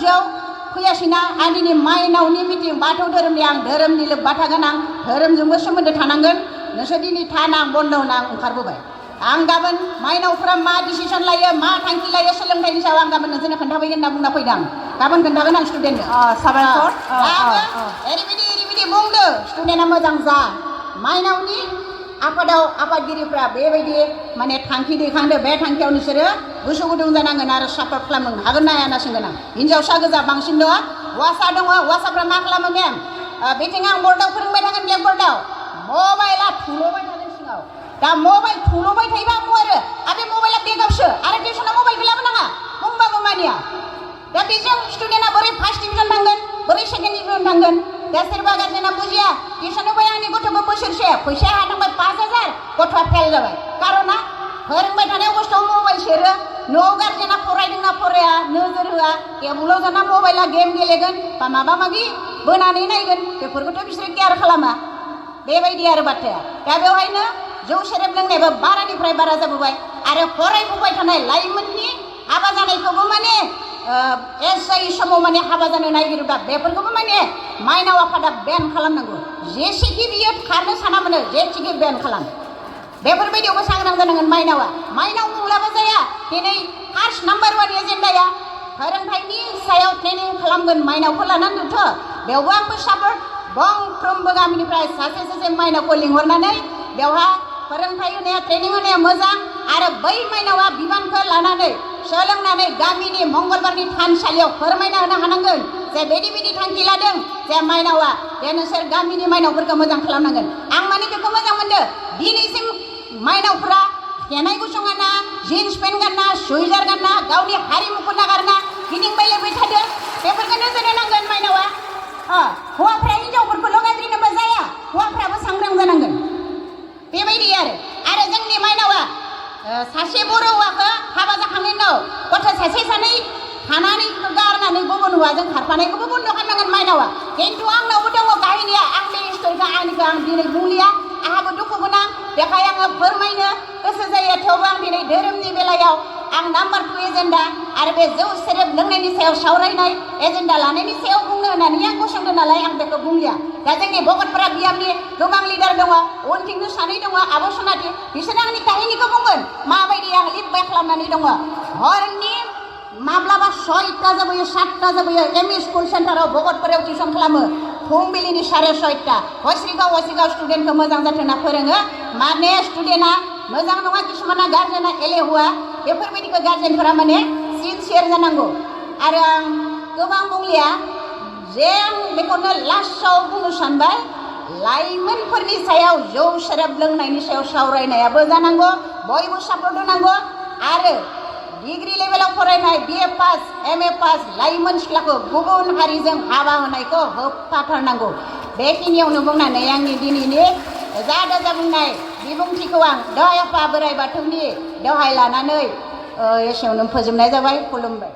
मिथिंआव फैयासैना आं दिनै माइनावनि मिथिं बाथौ धोरोमनि आं धोरोमनि लोब्बा थागोन आं धोरोमजोंबो सोमोन्दो थानांगोन नोंसोर दिनै थाना आं बन्द होना आं ओंखारबोबाय आं गाबोन माइनावफ्रा मा डिसिसन लायो मा थांखि लायो सोलोंथाइनि सायाव आं गाबोन नोंसोरनो खोन्थाफैगोन होनना बुंना फैदों आं गाबोन खोन्थागोन आं स्टुडेन्टनो साबायखर ओरैबायदि बुंदो स्टुडेन्टआ मोजां जा माइनावनि आफादाव आफादगिरिफ्रा बेबायदि माने थांखि दैखांदो बे थांखियाव नोंसोरो गोसो गुदुं जानांगोन आरो सापर्ट खालामनो हागोन ना हाया होनना सोंगोन आं हिन्जावसा गोजा बांसिन दङ हौवासा दङ हौवासाफ्रा मा खालामो मेम बेथिं आं बर्डआव फोरोंबाय थागोन ब्लेकबर्डआव मबाइला थुल'बाय थागोन सिङाव दा मबाइल थुल'बाय थायोबा आरो बे मबाइला बेगावसो आरो टिउसनाव मबाइलखौ लाबोनाङा बुंबाबो मानिया दा बेजों स्टुडेन्टआ बोरै फार्स्ट डिभिजन थांगोन बोरै सेकेन्ड डिभिजन थांगोन दा सोरबा गार्जेना बुजिया टिउसनाव फै आंनि गथ'खौ बोसोरसे फैसाया हानांबाय 5,000 गथ'आ फेल जाबाय कारना फोरोंबाय थानाय अबस्थायाव मबाइल सेरो न'आव गार्जेना फरायदोंना फराया नोजोर होआ टेबुलाव जना मबाइला गेम गेलेगोन बा माबा माबि बोनानै नायगोन बेफोरखौथ' बिसोरो केयार खालामा बेबायदि आरो बाथ्राया दा बेवहायनो जौ सेरेब लोंनायाबो बारानिफ्राय बारा जाबोबाय आरो फरायबोबाय थानाय लाइमोननि हाबा जानायखौबो माने एज जायै समाव माने हाबा जानो नागिरोबा बेफोरखौबो माने माइनाव आफादा बेन खालामनांगौ जेसेखि बियो खारनो साना मोनो जेसेखि बेन खालाम बेफोरबायदियावबो सांग्रां जानांगोन माइनावा माइनाव मुंलाबो जाया दिनै फार्स्ट नाम्बार 1 एजेन्डाया फोरोंथाइनि सायाव ट्रेनिं खालामगोन माइनावखौ लानानैथ' बेवबो आंबो सापर्ट गंफ्रोमबो गामिनिफ्राय सासे माइनावखौ लिंहरनानै बेवहा फोरोंथाइ होनाया ट्रेनिं होनाया मोजां आरो बै माइनावा बिबानखौ लानानै सोलोंनानै गामिनि मंगलबारनि थानसालियाव फोरमायना होनो हानांगोन जे बेबायदि थांखि लादों जे माइनावा जे नोंसोर गामिनि माइनावफोरखौ मोजां खालामनांगोन आं माने बेखौ मोजां मोनदों दिनैसिम माइनावफ्रा खेनाय गसंगाना जिन्स पेन्ट गानना सुइजार गानना गावनि हारिमुखौ नागारना गिदिंबायलायबाय थादों बेफोरखौ नोजोर होनांगोन माइनावा हौवाफ्रा हिन्जावफोरखौल' गाज्रिनोबो जाया हौवाफ्राबो सांग्रां जानांगोन बेबायदि आरो जोंनि माइनावा सासे बर' हौवाखौ हाबा जाखांनायनि उनाव गथ' सासे सानै हानानै गारनानै गुबुन हौवाजों खारफानायखौबो बन्द' खालामनांगोन माइनावा खिन्थु आंनावबो दङ काहिनिया आं बे स्ट'रिखौ आंनिखौ आं दिनै बुंलिया आंहाबो दुखु गोनां बेखाय आङो फोरमायनो गोसो जायो थेवबो आं दिनै धोरोमनि बेलायाव आं नाम्बार 2 एजेन्डा आरो बे जौ सेरेब लोंनायनि सायाव सावरायनाय एजेन्डा लानायनि सायाव बुंनो होननानै आं गसंदों नालाय आं बेखौ बुंलिया दा जोंनि भगतपारा बियामनि गोबां लिडार दङ उनथिंनो सानै दङ आब' सनाथि बिसोरो आंनि काहिनिखौ बुंगोन माबायदि आं लिरबाय खालामनानै दङ हरनि माब्लाबा 6टा जाबोयो 7टा जाबोयो एमइ स्कुल सेन्टाराव भगतपारायाव टिउसन खालामो फुंबिलिनि 6:30 हस्रिगाव स्टुडेन्टखौ मोजां जाथों होनना फोरोङो माने स्टुडेन्टआ मोजां नङा किसुमाना गार्जेना एलेहुवा बेफोरबायदिखौ गार्जेनफोरा माने सिनसियार जानांगौ आरो आं गोबां बुंलिया जे आं बेखौनो लास्टआव बुंनो सानबाय लाइमोनफोरनि सायाव जौ सेरेब लोंनायनि सायाव सावरायनायाबो जानांगौ बयबो सापर्ट होनांगौ आरो डिग्री लेभेलाव फरायनाय BA पास MA पास लाइमोन सिख्लाखौ गुबुन हारिजों हाबा होनायखौ होबथाथारनांगौ बेखिनियावनो बुंनानै आंनि दिनैनि जा बुंनाय बिबुंथिखौ आं दहाय आफा बोराइ बाथौनि दहाय लानानै एसेयावनो फोजोबनाय जाबाय खुलुमबाय।